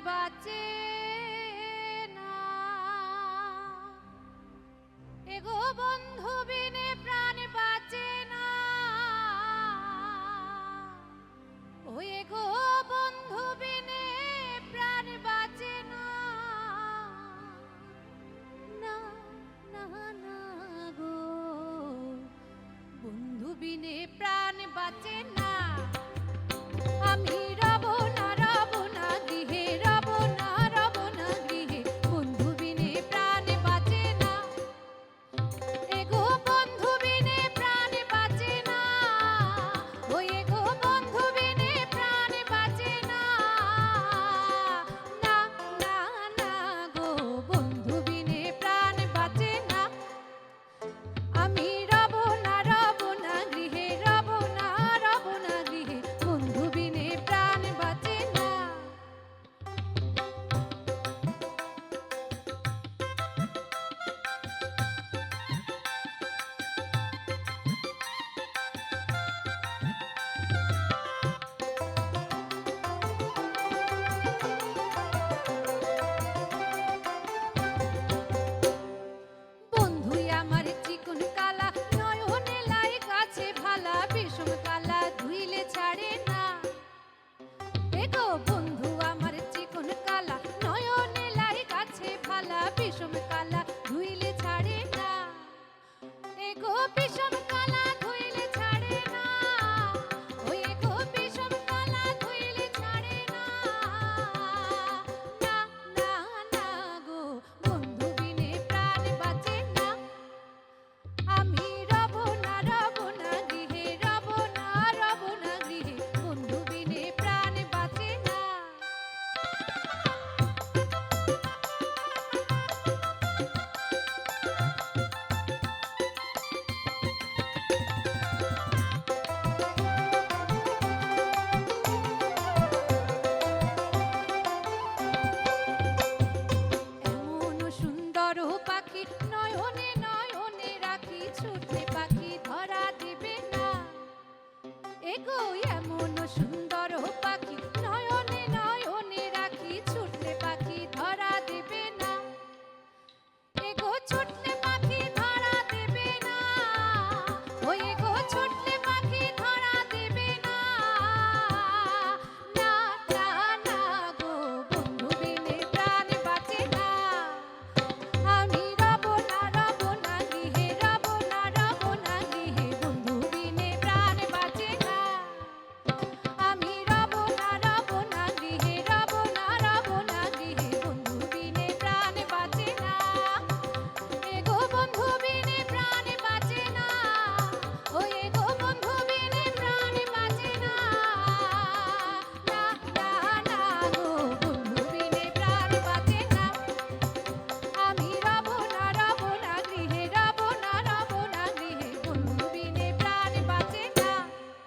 বাঁচে না, এগো বন্ধু বিনে প্রাণ বাঁচে না, ও এগো বন্ধু বিনে প্রাণ বাঁচে না, না না না গো বন্ধু বিনে প্রাণ বাঁচে না। আমি রব না রব না গৃহে, রব না রব না গৃহে, বন্ধু বিনে প্রাণ বাঁচে না, এগো বন্ধু বিনে প্রাণ বাঁচে না, ও এগো বন্ধু বিনে প্রাণ বাঁচে না, না না না গো বন্ধু বিনে প্রাণ বাঁচে না। আমি রব না রব না গৃহে, রব না রব না গৃহে, বন্ধু বিনে প্রাণ বাঁচে না। বন্ধুই আমার চিকন কালা, নয়নে লাই কাছে ভালা, বিষম কালা ধুইলে ছাড়ে না, এগো বন্ধু আমার চিকন কালা, নয়নে লাই কাছে ভালা, বিষম কালা ধুইলে ছাড়ে না, এগো বিষম কালা ধুইলে ছাড়ে না, ও এগো বিষম কালা ধুইলে ছাড়ে না, না না না গো বন্ধু বিনে প্রাণ বাঁচে না। আমি রব না রব না গৃহে, রব না রব না গৃহে, বন্ধু বিনে প্রাণ বাঁচে না। এমন সুন্দর পাখি নয়নে নয়নে রাখি, ছুটে পাখি ধরা দিবে না, এগো এমন সুন্দর